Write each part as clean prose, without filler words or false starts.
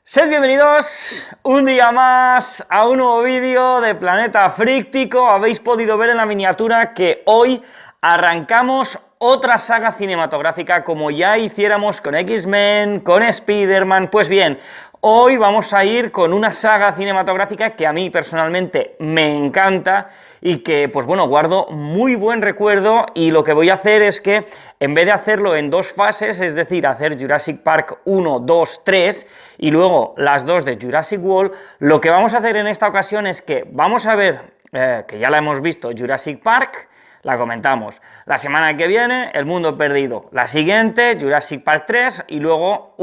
Sed bienvenidos un día más a un nuevo vídeo de Planeta Fríctico. Habéis podido ver en la miniatura que hoy arrancamos otra saga cinematográfica como ya hiciéramos con X-Men, con Spider-Man. Pues bien, hoy vamos a ir con una saga cinematográfica que a mí personalmente me encanta y que, pues bueno, guardo muy buen recuerdo, y lo que voy a hacer es que, en vez de hacerlo en dos fases, es decir, hacer Jurassic Park 1, 2, 3 y luego las dos de Jurassic World, lo que vamos a hacer en esta ocasión es que vamos a ver, que ya la hemos visto, Jurassic Park, la comentamos. La semana que viene, El Mundo Perdido. La siguiente, Jurassic Park 3, y luego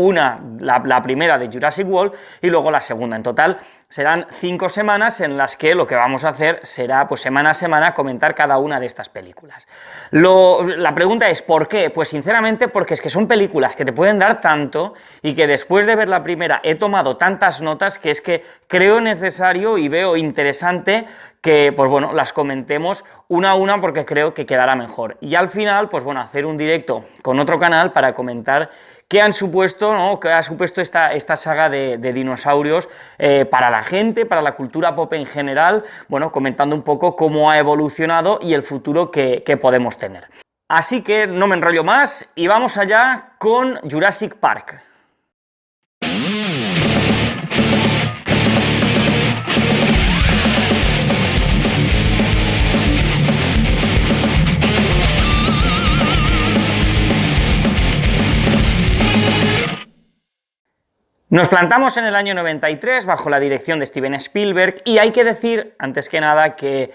la primera de Jurassic World, y luego la segunda. En total serán 5 semanas en las que lo que vamos a hacer será, pues semana a semana, comentar cada una de estas películas. La pregunta es, ¿por qué? Pues sinceramente porque es que son películas que te pueden dar tanto, y que después de ver la primera he tomado tantas notas que es que creo necesario y veo interesante que, pues bueno, las comentemos una a una, porque creo que quedará mejor. Y al final, pues bueno, hacer un directo con otro canal para comentar qué han supuesto, ¿no? Qué ha supuesto esta saga de dinosaurios para la gente, para la cultura pop en general, bueno, comentando un poco cómo ha evolucionado y el futuro que podemos tener. Así que no me enrollo más y vamos allá con Jurassic Park. Nos plantamos en el año 93 bajo la dirección de Steven Spielberg, y hay que decir, antes que nada, que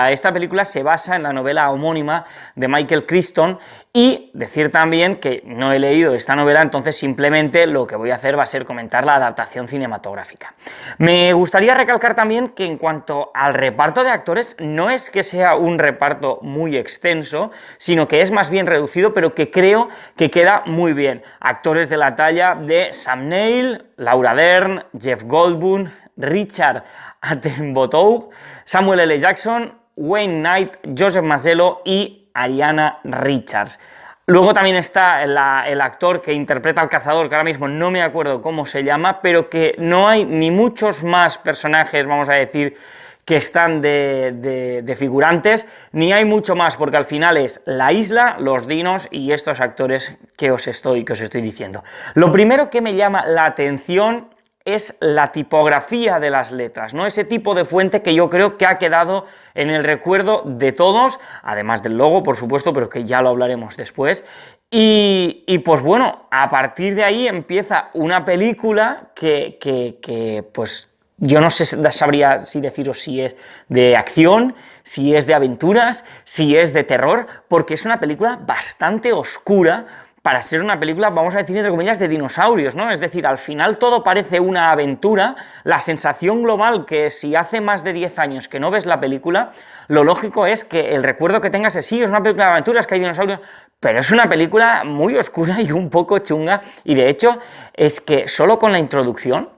esta película se basa en la novela homónima de Michael Crichton, y decir también que no he leído esta novela, entonces simplemente lo que voy a hacer va a ser comentar la adaptación cinematográfica. Me gustaría recalcar también que en cuanto al reparto de actores, no es que sea un reparto muy extenso, sino que es más bien reducido, pero que creo que queda muy bien. Actores de la talla de Sam Neill, Laura Dern, Jeff Goldblum, Richard Attenborough, Samuel L. Jackson, Wayne Knight, Joseph Mazzello y Ariana Richards. Luego también está el actor que interpreta al cazador, que ahora mismo no me acuerdo cómo se llama, pero que no hay ni muchos más personajes, vamos a decir, que están de figurantes, ni hay mucho más, porque al final es la isla, los dinos y estos actores que os estoy diciendo. Lo primero que me llama la atención es la tipografía de las letras, ¿no? Ese tipo de fuente que yo creo que ha quedado en el recuerdo de todos, además del logo, por supuesto, pero que ya lo hablaremos después. Y pues bueno, a partir de ahí empieza una película que pues yo no sabría si deciros si es de acción, si es de aventuras, si es de terror, porque es una película bastante oscura para ser una película, vamos a decir, entre comillas, de dinosaurios, ¿no? Es decir, al final todo parece una aventura. La sensación global, que si hace más de 10 años que no ves la película, lo lógico es que el recuerdo que tengas es, sí, es una película de aventuras, que hay dinosaurios, pero es una película muy oscura y un poco chunga, y de hecho es que solo con la introducción,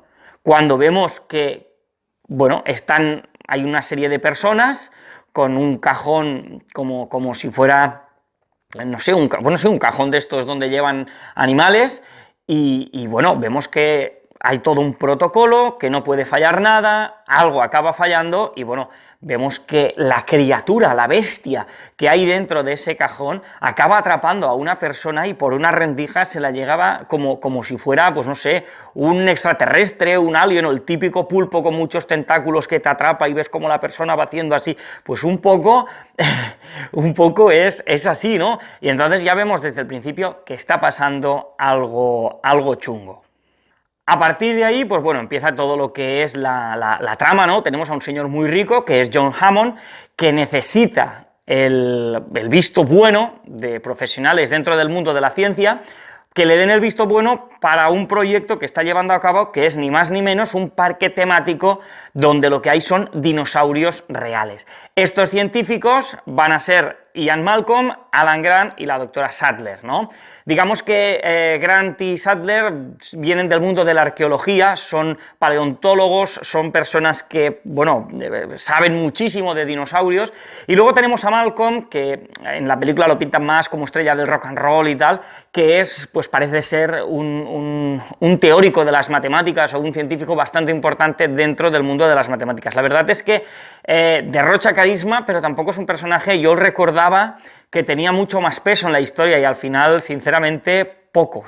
cuando vemos que, bueno, hay una serie de personas con un cajón como si fuera, no sé, un cajón de estos donde llevan animales, y bueno, vemos que hay todo un protocolo, que no puede fallar nada, algo acaba fallando, y bueno, vemos que la criatura, la bestia que hay dentro de ese cajón, acaba atrapando a una persona y por una rendija se la llegaba como si fuera, pues no sé, un extraterrestre, un alien, o el típico pulpo con muchos tentáculos que te atrapa y ves cómo la persona va haciendo así, pues un poco es así, ¿no? Y entonces ya vemos desde el principio que está pasando algo chungo. A partir de ahí, pues bueno, empieza todo lo que es la trama, ¿no? Tenemos a un señor muy rico, que es John Hammond, que necesita el visto bueno de profesionales dentro del mundo de la ciencia, que le den el visto bueno para un proyecto que está llevando a cabo, que es ni más ni menos un parque temático donde lo que hay son dinosaurios reales. Estos científicos van a ser Ian Malcolm, Alan Grant y la doctora Sattler, ¿no? Digamos que Grant y Sattler vienen del mundo de la arqueología, son paleontólogos, son personas que, bueno, saben muchísimo de dinosaurios, y luego tenemos a Malcolm, que en la película lo pintan más como estrella del rock and roll y tal, que es, pues parece ser un teórico de las matemáticas o un científico bastante importante dentro del mundo de las matemáticas. La verdad es que derrocha carisma, pero tampoco es un personaje, yo recordaba que tenía mucho más peso en la historia y al final, sinceramente, poco,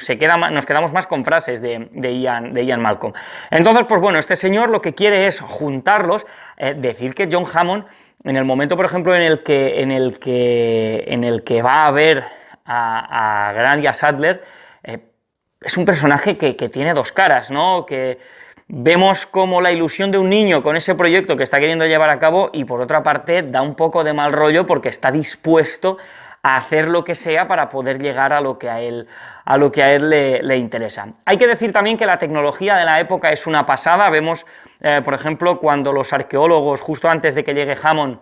nos quedamos más con frases de Ian Malcolm. Entonces, pues bueno, este señor lo que quiere es juntarlos, decir que John Hammond, en el momento, por ejemplo, en el que va a ver a Grant y a Sattler, es un personaje que tiene dos caras, ¿no? Que vemos como la ilusión de un niño con ese proyecto que está queriendo llevar a cabo y por otra parte da un poco de mal rollo porque está dispuesto a hacer lo que sea para poder llegar a lo que a él le interesa. Hay que decir también que la tecnología de la época es una pasada, vemos, por ejemplo, cuando los arqueólogos, justo antes de que llegue Hammond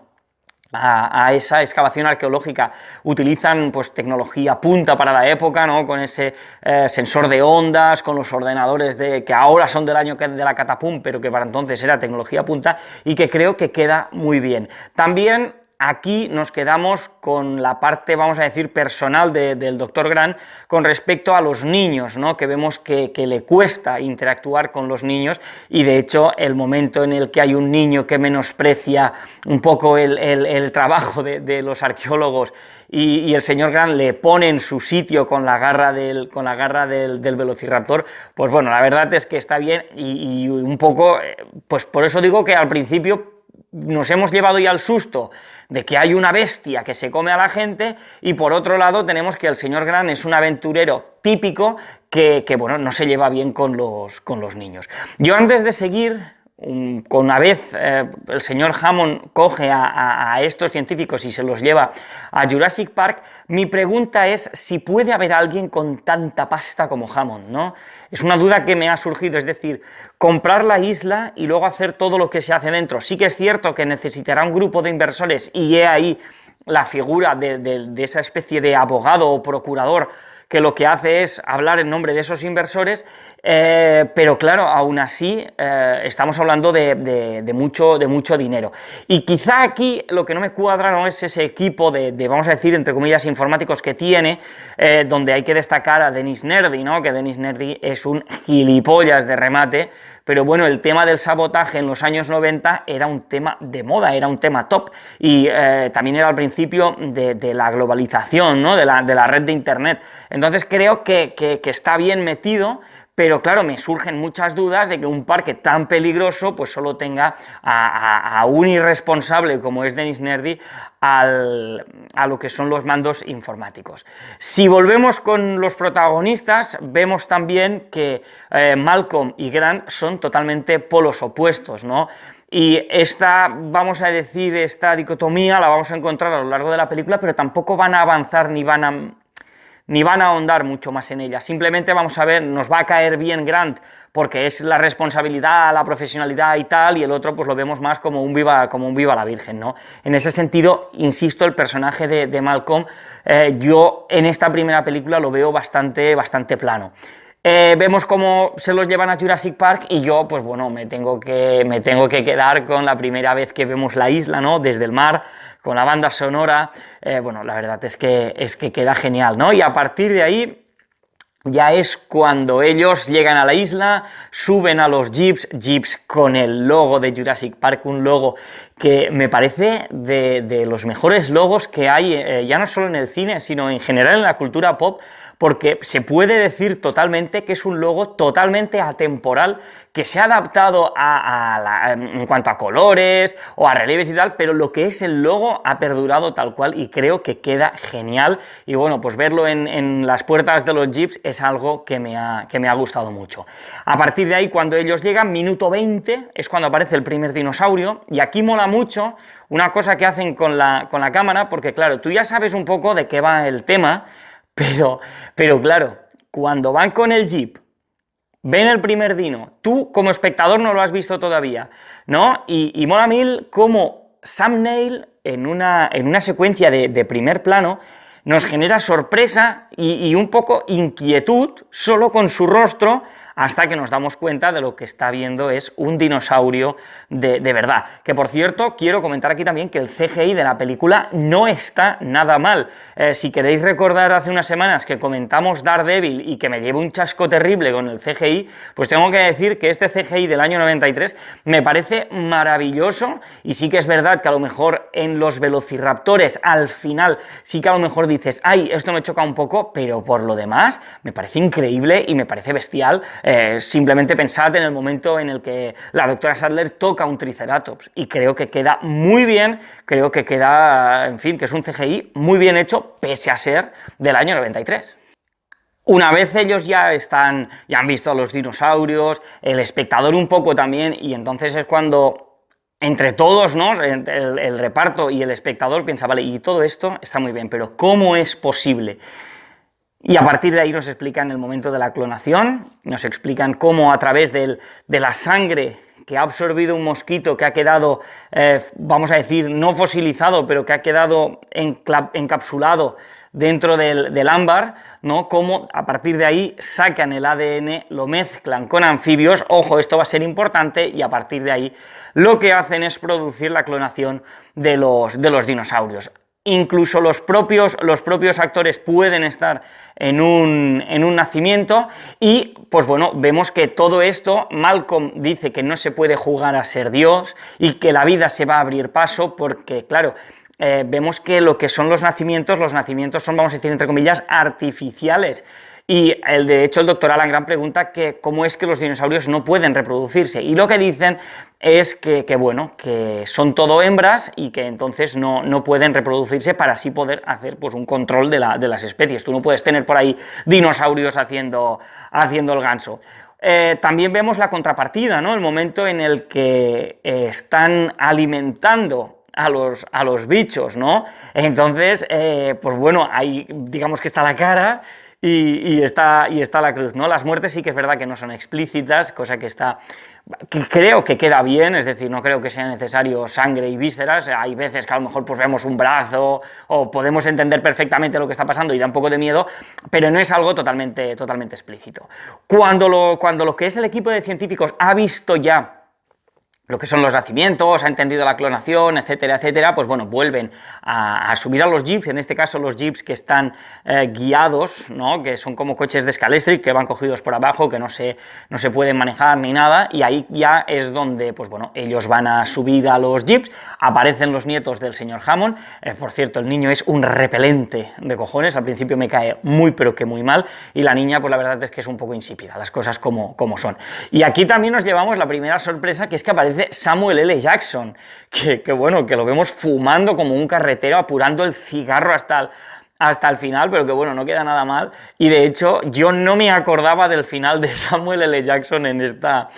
a esa excavación arqueológica, utilizan pues tecnología punta para la época, ¿no? Con ese sensor de ondas, con los ordenadores que ahora son del año de la catapum, pero que para entonces era tecnología punta, y que creo que queda muy bien. También aquí nos quedamos con la parte, vamos a decir, personal del Dr. Grant con respecto a los niños, ¿no? Que vemos que le cuesta interactuar con los niños, y de hecho el momento en el que hay un niño que menosprecia un poco el trabajo de los arqueólogos y el señor Grant le pone en su sitio con la garra del velociraptor, pues bueno, la verdad es que está bien y un poco, pues por eso digo que al principio nos hemos llevado ya el susto de que hay una bestia que se come a la gente, y por otro lado tenemos que el señor Grant es un aventurero típico que bueno, no se lleva bien con los niños. Yo, antes de seguir, con una vez el señor Hammond coge a estos científicos y se los lleva a Jurassic Park, mi pregunta es si puede haber alguien con tanta pasta como Hammond, ¿no? Es una duda que me ha surgido, es decir, comprar la isla y luego hacer todo lo que se hace dentro. Sí que es cierto que necesitará un grupo de inversores, y he ahí la figura de esa especie de abogado o procurador que lo que hace es hablar en nombre de esos inversores, pero claro, aún así estamos hablando de mucho dinero. Y quizá aquí lo que no me cuadra no es ese equipo vamos a decir, entre comillas, informáticos que tiene, donde hay que destacar a Dennis Nerdy, ¿no? Que Dennis Nerdy es un gilipollas de remate, pero bueno, el tema del sabotaje en los años 90 era un tema de moda, era un tema top, y también era al principio de la globalización, ¿no? de la red de internet. Entonces creo que está bien metido, pero claro, me surgen muchas dudas de que un parque tan peligroso pues solo tenga a un irresponsable como es Dennis Nerdy a lo que son los mandos informáticos. Si volvemos con los protagonistas, vemos también que Malcolm y Grant son totalmente polos opuestos, ¿no? Y vamos a decir, esta dicotomía la vamos a encontrar a lo largo de la película, pero tampoco van a avanzar ni van a ahondar mucho más en ella. Simplemente vamos a ver, nos va a caer bien Grant porque es la responsabilidad, la profesionalidad y tal, y el otro pues lo vemos más como un viva la Virgen, ¿no? En ese sentido, insisto, el personaje de Malcolm, yo en esta primera película lo veo bastante plano. Vemos cómo se los llevan a Jurassic Park, y yo, pues bueno, me tengo que quedar con la primera vez que vemos la isla, ¿no? Desde el mar, con la banda sonora. Bueno, la verdad es que queda genial, ¿no? Y a partir de ahí ya es cuando ellos llegan a la isla, suben a los jeeps con el logo de Jurassic Park, un logo que me parece de los mejores logos que hay, ya no solo en el cine, sino en general en la cultura pop, porque se puede decir totalmente que es un logo totalmente atemporal, que se ha adaptado en cuanto a colores o a relieves y tal, pero lo que es el logo ha perdurado tal cual y creo que queda genial. Y bueno, pues verlo en las puertas de los jeeps es algo que me ha gustado mucho. A partir de ahí, cuando ellos llegan, minuto 20, es cuando aparece el primer dinosaurio, y aquí mola mucho una cosa que hacen con la cámara, porque claro, tú ya sabes un poco de qué va el tema, pero claro, cuando van con el jeep, ven el primer dino, tú como espectador no lo has visto todavía, ¿no? Y mola mil cómo Sam Neill en una secuencia de primer plano, nos genera sorpresa y un poco inquietud solo con su rostro, hasta que nos damos cuenta de lo que está viendo es un dinosaurio de verdad. Que, por cierto, quiero comentar aquí también que el CGI de la película no está nada mal. Si queréis recordar hace unas semanas que comentamos Daredevil y que me llevo un chasco terrible con el CGI, pues tengo que decir que este CGI del año 93 me parece maravilloso, y sí que es verdad que a lo mejor en los velociraptores al final sí que a lo mejor dices, ay, esto me choca un poco, pero por lo demás me parece increíble y me parece bestial. Simplemente pensad en el momento en el que la doctora Sattler toca un Triceratops, y creo que queda muy bien, creo que queda, en fin, que es un CGI muy bien hecho, pese a ser del año 93. Una vez ellos ya han visto a los dinosaurios, el espectador un poco también, y entonces es cuando entre todos, ¿no?, el reparto y el espectador piensa, vale, y todo esto está muy bien, pero ¿cómo es posible? Y a partir de ahí nos explican el momento de la clonación, nos explican cómo a través de la sangre que ha absorbido un mosquito, que ha quedado, vamos a decir, no fosilizado, pero que ha quedado encapsulado dentro del ámbar, ¿no?, cómo a partir de ahí sacan el ADN, lo mezclan con anfibios, ojo, esto va a ser importante, y a partir de ahí lo que hacen es producir la clonación de los dinosaurios. Incluso los propios actores pueden estar en un nacimiento, y pues bueno, vemos que todo esto, Malcolm dice que no se puede jugar a ser Dios y que la vida se va a abrir paso, porque claro, vemos que lo que son los nacimientos son, vamos a decir, entre comillas, artificiales. Y de hecho el doctor Alan Grant pregunta que cómo es que los dinosaurios no pueden reproducirse, y lo que dicen es que bueno, que son todo hembras y que entonces no pueden reproducirse para así poder hacer pues un control de las especies. Tú no puedes tener por ahí dinosaurios haciendo el ganso. También vemos la contrapartida, ¿no?, el momento en el que están alimentando a los bichos, ¿no? Entonces, pues bueno, ahí digamos que está la cara y está la cruz, ¿no? Las muertes sí que es verdad que no son explícitas, cosa que creo que queda bien, es decir, no creo que sea necesario sangre y vísceras. Hay veces que a lo mejor pues vemos un brazo o podemos entender perfectamente lo que está pasando y da un poco de miedo, pero no es algo totalmente explícito. Cuando lo que es el equipo de científicos ha visto ya lo que son los nacimientos, ha entendido la clonación, etcétera, etcétera, pues bueno, vuelven a subir a los jeeps, en este caso los jeeps que están guiados, ¿no?, que son como coches de Scalextric, que van cogidos por abajo, que no se pueden manejar ni nada, y ahí ya es donde, pues bueno, ellos van a subir a los jeeps, aparecen los nietos del señor Hammond, por cierto, el niño es un repelente de cojones, al principio me cae muy pero que muy mal, y la niña, pues la verdad es que es un poco insípida, las cosas como son. Y aquí también nos llevamos la primera sorpresa, que es que aparece Samuel L. Jackson, que bueno, que lo vemos fumando como un carretero, apurando el cigarro hasta el final, pero que bueno, no queda nada mal, y de hecho yo no me acordaba del final de Samuel L. Jackson en esta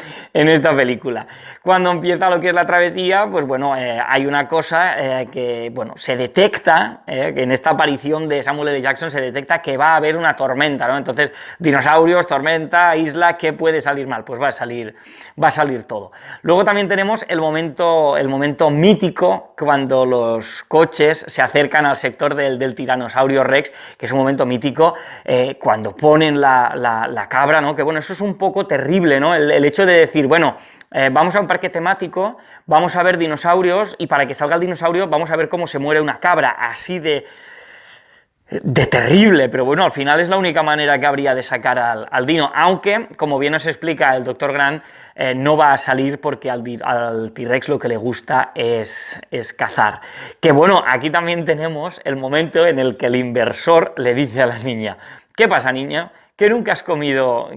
película. Cuando empieza lo que es la travesía, pues bueno, hay una cosa que, bueno, se detecta, que en esta aparición de Samuel L. Jackson se detecta que va a haber una tormenta, ¿no? Entonces, dinosaurios, tormenta, isla, ¿qué puede salir mal? Pues va a salir todo. Luego también tenemos el momento mítico, cuando los coches se acercan al sector del tiranosaurio Rex, que es un momento mítico, cuando ponen la cabra, ¿no?, que bueno, eso es un poco terrible, ¿no?, el hecho de decir, bueno, vamos a un parque temático, vamos a ver dinosaurios, y para que salga el dinosaurio vamos a ver cómo se muere una cabra, así de terrible, pero bueno, al final es la única manera que habría de sacar al dino, aunque, como bien nos explica el Dr. Grant, no va a salir porque al T-Rex lo que le gusta es cazar. Que bueno, aquí también tenemos el momento en el que el inversor le dice a la niña, ¿qué pasa, niña? ¿Que nunca has comido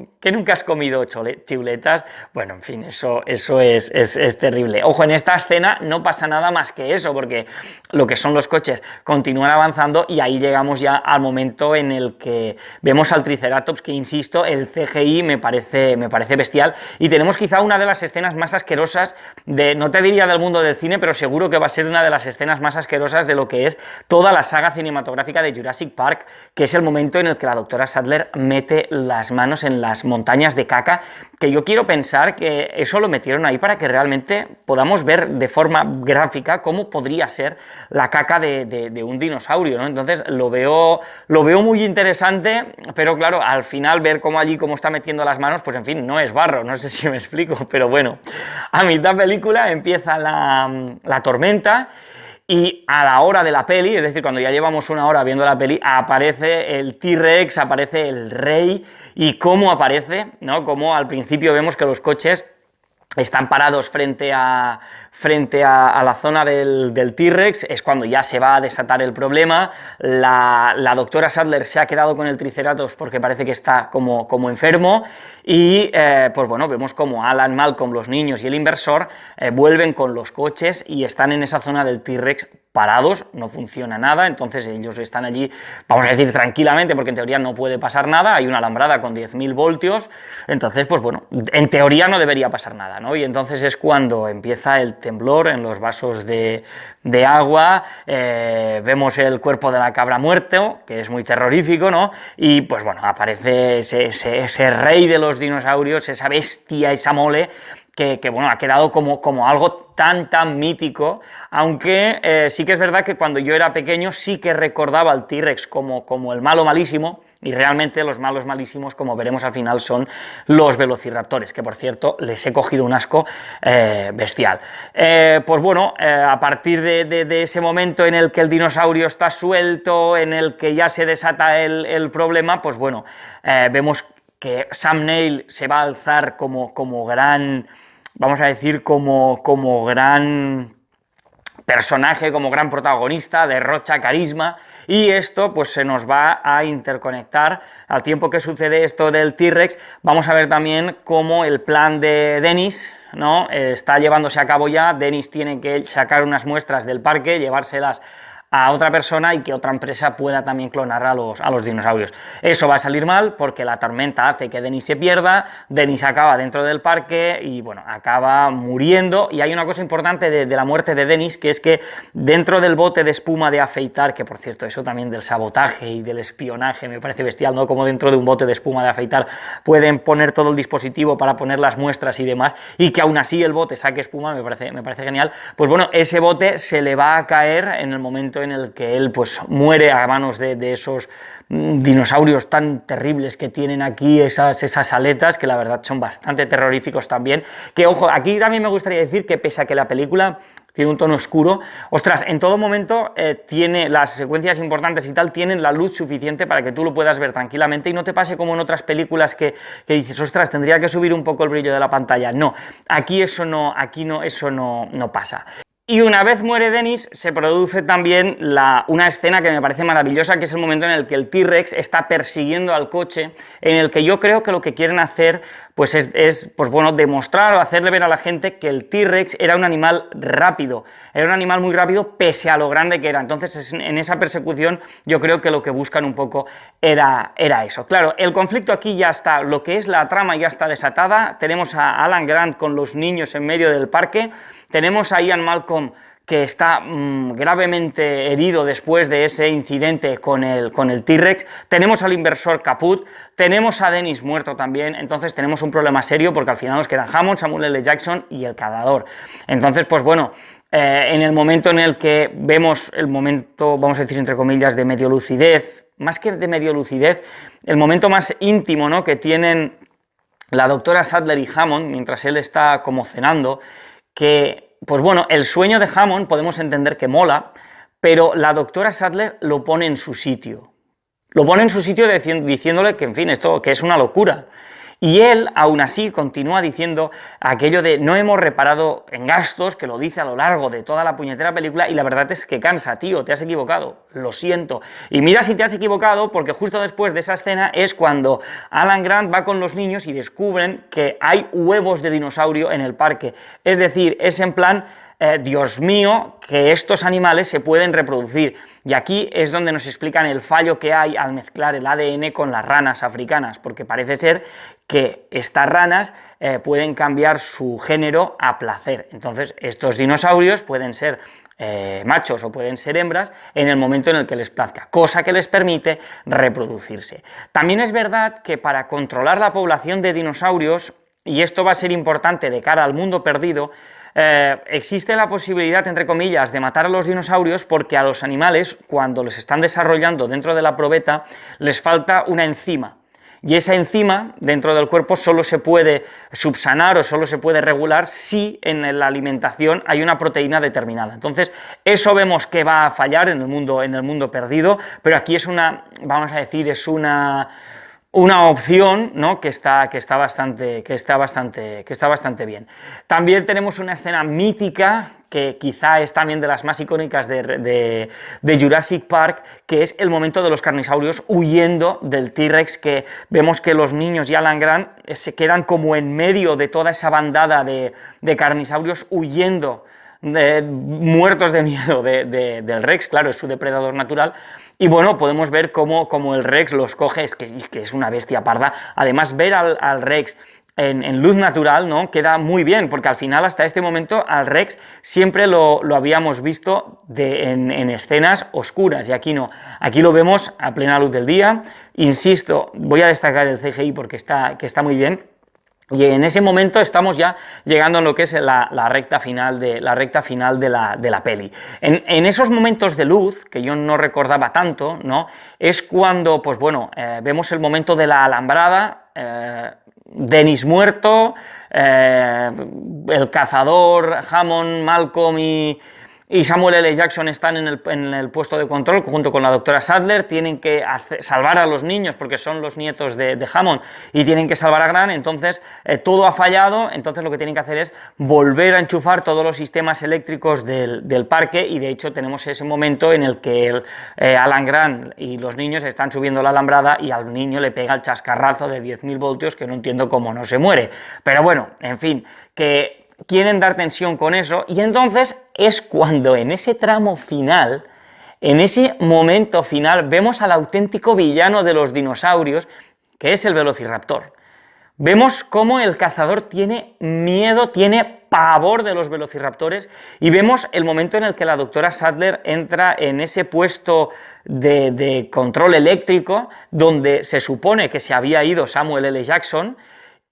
chuletas? Bueno, en fin, eso es terrible. Ojo, en esta escena no pasa nada más que eso, porque lo que son los coches continúan avanzando, y ahí llegamos ya al momento en el que vemos al Triceratops, que insisto, el CGI me parece bestial, y tenemos quizá una de las escenas más asquerosas no te diría del mundo del cine, pero seguro que va a ser una de las escenas más asquerosas de lo que es toda la saga cinematográfica de Jurassic Park, que es el momento en el que la doctora Sattler mete mete las manos en las montañas de caca, que yo quiero pensar que eso lo metieron ahí para que realmente podamos ver de forma gráfica cómo podría ser la caca de un dinosaurio, ¿no? Entonces lo veo muy interesante, pero claro, al final ver cómo allí cómo está metiendo las manos, pues en fin, no es barro, no sé si me explico, pero bueno, a mitad película empieza la tormenta. Y a la hora de la peli, es decir, cuando ya llevamos una hora viendo la peli, aparece el T-Rex, aparece el rey, y cómo aparece, ¿no? Como al principio vemos que los coches están parados frente a la zona del T-Rex, es cuando ya se va a desatar el problema. La doctora Sattler se ha quedado con el Triceratops porque parece que está como enfermo, y pues bueno, vemos como Alan, Malcolm, los niños y el inversor vuelven con los coches y están en esa zona del T-Rex parados, no funciona nada, entonces ellos están allí, vamos a decir tranquilamente, porque en teoría no puede pasar nada, hay una alambrada con 10.000 voltios, entonces pues bueno, en teoría no debería pasar nada, ¿no? Y entonces es cuando empieza el temblor en los vasos de agua, vemos el cuerpo de la cabra muerto, que es muy terrorífico, ¿no? Y pues bueno, aparece ese rey de los dinosaurios, esa bestia, esa mole, que bueno, ha quedado como algo tan mítico, aunque sí que es verdad que cuando yo era pequeño sí que recordaba al T-Rex como el malo malísimo, y realmente los malos malísimos, como veremos al final, son los velociraptores, que por cierto les he cogido un asco bestial. Pues bueno, a partir de ese momento en el que el dinosaurio está suelto, en el que ya se desata el problema, pues bueno, vemos que Sam Neill se va a alzar como gran, vamos a decir, como gran personaje, como gran protagonista, derrocha carisma, y esto pues se nos va a interconectar. Al tiempo que sucede esto del T-Rex, vamos a ver también cómo el plan de Dennis, ¿no?, está llevándose a cabo ya. Dennis tiene que sacar unas muestras del parque, llevárselas a otra persona y que otra empresa pueda también clonar a los dinosaurios. Eso va a salir mal porque la tormenta hace que Dennis se pierda, Dennis acaba dentro del parque y bueno, acaba muriendo. Y hay una cosa importante de la muerte de Dennis, que es que dentro del bote de espuma de afeitar, que por cierto eso también del sabotaje y del espionaje me parece bestial, ¿no? Como dentro de un bote de espuma de afeitar pueden poner todo el dispositivo para poner las muestras y demás, y que aún así el bote saque espuma, me parece genial. Pues bueno, ese bote se le va a caer en el momento en el que él pues muere a manos de esos dinosaurios tan terribles que tienen aquí, esas aletas, que la verdad son bastante terroríficos también. Que ojo, aquí también me gustaría decir que pese a que la película tiene un tono oscuro, ostras, en todo momento tiene las secuencias importantes y tal, tienen la luz suficiente para que tú lo puedas ver tranquilamente y no te pase como en otras películas que dices, ostras, tendría que subir un poco el brillo de la pantalla. No, aquí eso no pasa. Y una vez muere Dennis, se produce también una escena que me parece maravillosa, que es el momento en el que el T-Rex está persiguiendo al coche, en el que yo creo que lo que quieren hacer pues es pues bueno, demostrar o hacerle ver a la gente que el T-Rex era un animal rápido, era un animal muy rápido pese a lo grande que era. Entonces en esa persecución yo creo que lo que buscan un poco era eso. Claro, el conflicto aquí ya está, lo que es la trama ya está desatada, tenemos a Alan Grant con los niños en medio del parque, tenemos a Ian Malcolm que está gravemente herido después de ese incidente con el T-Rex, tenemos al inversor caput, tenemos a Dennis muerto también, entonces tenemos un problema serio porque al final nos quedan Hammond, Samuel L. Jackson y el cazador. Entonces, pues bueno, en el momento en el que vemos el momento, vamos a decir entre comillas, de medio lucidez, más que de medio lucidez, el momento más íntimo, ¿no?, que tienen la doctora Sattler y Hammond mientras él está como cenando, que, pues bueno, el sueño de Hammond podemos entender que mola, pero la doctora Sattler lo pone en su sitio. Lo pone en su sitio diciéndole que, en fin, esto que es una locura. Y él, aún así, continúa diciendo aquello de no hemos reparado en gastos, que lo dice a lo largo de toda la puñetera película, y la verdad es que cansa, tío, te has equivocado, lo siento. Y mira si te has equivocado, porque justo después de esa escena es cuando Alan Grant va con los niños y descubren que hay huevos de dinosaurio en el parque. Es decir, es en plan Dios mío, que estos animales se pueden reproducir. Y aquí es donde nos explican el fallo que hay al mezclar el ADN con las ranas africanas, porque parece ser que estas ranas pueden cambiar su género a placer. Entonces, estos dinosaurios pueden ser machos o pueden ser hembras en el momento en el que les plazca, cosa que les permite reproducirse. También es verdad que para controlar la población de dinosaurios, y esto va a ser importante de cara al mundo perdido, existe la posibilidad, entre comillas, de matar a los dinosaurios porque a los animales, cuando los están desarrollando dentro de la probeta, les falta una enzima. Y esa enzima dentro del cuerpo solo se puede subsanar o solo se puede regular si en la alimentación hay una proteína determinada. Entonces, eso vemos que va a fallar en el mundo perdido, pero aquí es una, vamos a decir, es una opción, ¿no?, que está bastante bien. También tenemos una escena mítica que quizá es también de las más icónicas de Jurassic Park, que es el momento de los carnisaurios huyendo del T-Rex, que vemos que los niños y Alan Grant se quedan como en medio de toda esa bandada de carnisaurios huyendo, muertos de miedo del Rex, claro, es su depredador natural, y bueno, podemos ver cómo el Rex los coge, es que es una bestia parda. Además, ver al Rex en luz natural, ¿no?, queda muy bien, porque al final, hasta este momento, al Rex siempre lo habíamos visto en escenas oscuras, y aquí no, aquí lo vemos a plena luz del día. Insisto, voy a destacar el CGI porque está muy bien. Y en ese momento estamos ya llegando a lo que es la recta final de la peli. En esos momentos de luz, que yo no recordaba tanto, ¿no?, es cuando, pues bueno, vemos el momento de la alambrada, Dennis muerto, el cazador, Hammond, Malcolm y Samuel L. Jackson están en el puesto de control junto con la doctora Sadler, tienen que salvar a los niños porque son los nietos de Hammond y tienen que salvar a Grant. Entonces todo ha fallado, entonces lo que tienen que hacer es volver a enchufar todos los sistemas eléctricos del parque, y de hecho tenemos ese momento en el que Alan Grant y los niños están subiendo la alambrada y al niño le pega el chascarrazo de 10.000 voltios que no entiendo cómo no se muere, pero bueno, en fin, que quieren dar tensión con eso, y entonces es cuando en ese tramo final, en ese momento final, vemos al auténtico villano de los dinosaurios, que es el Velociraptor. Vemos cómo el cazador tiene miedo, tiene pavor de los velociraptores, y vemos el momento en el que la doctora Sadler entra en ese puesto de control eléctrico, donde se supone que se había ido Samuel L. Jackson,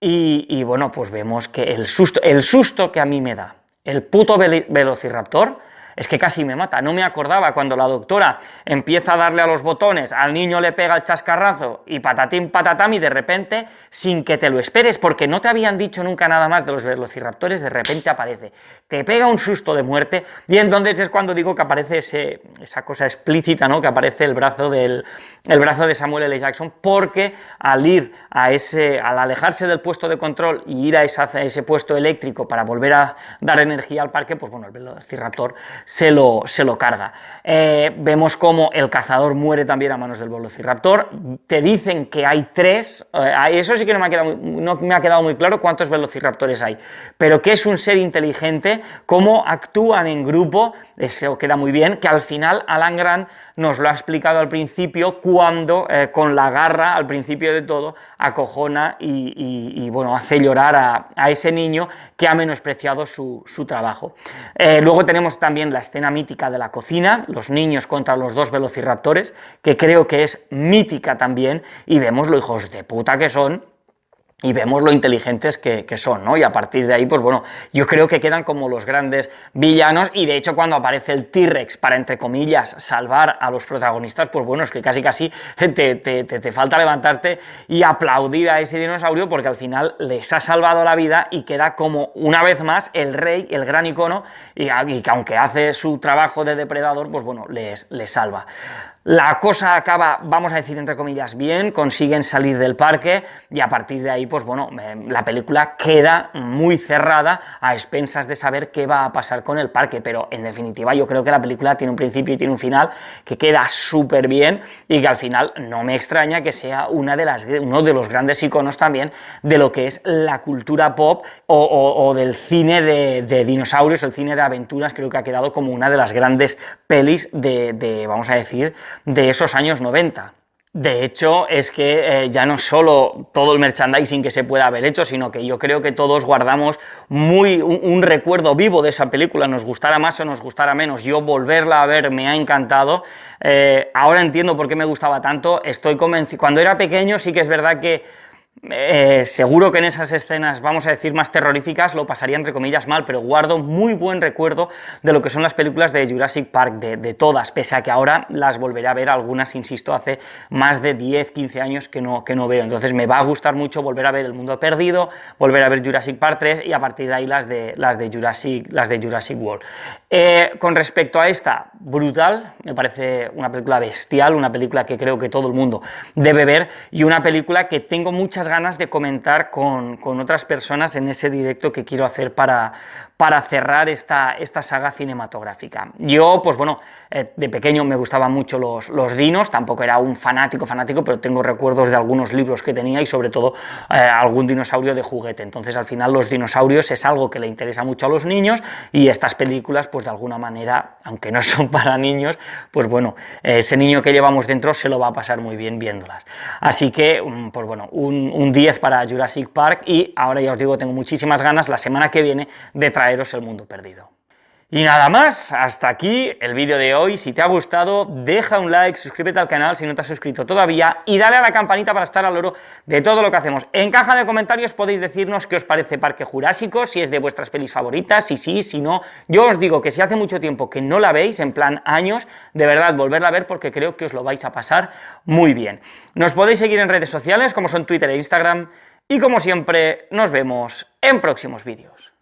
y bueno, pues vemos que el susto que a mí me da el puto Velociraptor es que casi me mata. No me acordaba cuando la doctora empieza a darle a los botones, al niño le pega el chascarrazo y patatín patatam, y de repente, sin que te lo esperes, porque no te habían dicho nunca nada más de los velociraptores, de repente aparece, te pega un susto de muerte, y entonces es cuando digo que aparece esa cosa explícita, ¿no?, que aparece el brazo de Samuel L. Jackson, porque al alejarse del puesto de control y ir a ese puesto eléctrico para volver a dar energía al parque, pues bueno, el Velociraptor se lo carga. Vemos como el cazador muere también a manos del Velociraptor. Te dicen que hay 3, eso sí que no me ha quedado muy claro cuántos Velociraptores hay, pero que es un ser inteligente, cómo actúan en grupo, eso queda muy bien, que al final Alan Grant nos lo ha explicado al principio, cuando con la garra, al principio de todo, acojona y bueno, hace llorar a ese niño que ha menospreciado su trabajo. Luego tenemos también la escena mítica de la cocina, los niños contra los 2 velociraptores, que creo que es mítica también, y vemos lo hijos de puta que son, y vemos lo inteligentes que son, ¿no? Y a partir de ahí, pues bueno, yo creo que quedan como los grandes villanos, y de hecho cuando aparece el T-Rex para, entre comillas, salvar a los protagonistas, pues bueno, es que casi te falta levantarte y aplaudir a ese dinosaurio, porque al final les ha salvado la vida y queda como, una vez más, el rey, el gran icono, y que aunque hace su trabajo de depredador, pues bueno, les salva. La cosa acaba, vamos a decir entre comillas, bien, consiguen salir del parque y a partir de ahí, pues bueno, la película queda muy cerrada a expensas de saber qué va a pasar con el parque, pero en definitiva yo creo que la película tiene un principio y tiene un final que queda súper bien y que al final no me extraña que sea uno de los grandes iconos también de lo que es la cultura pop o del cine de dinosaurios, el cine de aventuras. Creo que ha quedado como una de las grandes pelis vamos a decir, de esos años 90. De hecho, es que ya no solo todo el merchandising que se puede haber hecho, sino que yo creo que todos guardamos un recuerdo vivo de esa película, nos gustara más o nos gustara menos. Yo volverla a ver me ha encantado, ahora entiendo por qué me gustaba tanto, estoy convencido. Cuando era pequeño sí que es verdad que seguro que en esas escenas, vamos a decir, más terroríficas, lo pasaría entre comillas mal, pero guardo muy buen recuerdo de lo que son las películas de Jurassic Park, de todas, pese a que ahora las volveré a ver, algunas, insisto, hace más de 10, 15 años que no veo, entonces me va a gustar mucho volver a ver El Mundo Perdido, volver a ver Jurassic Park 3 y a partir de ahí las de Jurassic World. Con respecto a esta, brutal, me parece una película bestial, una película que creo que todo el mundo debe ver y una película que tengo muchas ganas de comentar con otras personas en ese directo que quiero hacer para cerrar esta saga cinematográfica. Yo, pues bueno, de pequeño me gustaban mucho los dinos, tampoco era un fanático, pero tengo recuerdos de algunos libros que tenía y sobre todo algún dinosaurio de juguete, entonces al final los dinosaurios es algo que le interesa mucho a los niños y estas películas, pues de alguna manera, aunque no son para niños, pues bueno, ese niño que llevamos dentro se lo va a pasar muy bien viéndolas. Así que, pues bueno, un 10 para Jurassic Park y ahora ya os digo, tengo muchísimas ganas la semana que viene de traeros El Mundo Perdido. Y nada más, hasta aquí el vídeo de hoy. Si te ha gustado, deja un like, suscríbete al canal si no te has suscrito todavía y dale a la campanita para estar al loro de todo lo que hacemos. En caja de comentarios podéis decirnos qué os parece Parque Jurásico, si es de vuestras pelis favoritas, si sí, si no. Yo os digo que si hace mucho tiempo que no la veis, en plan años, de verdad, volverla a ver porque creo que os lo vais a pasar muy bien. Nos podéis seguir en redes sociales como son Twitter e Instagram y como siempre, nos vemos en próximos vídeos.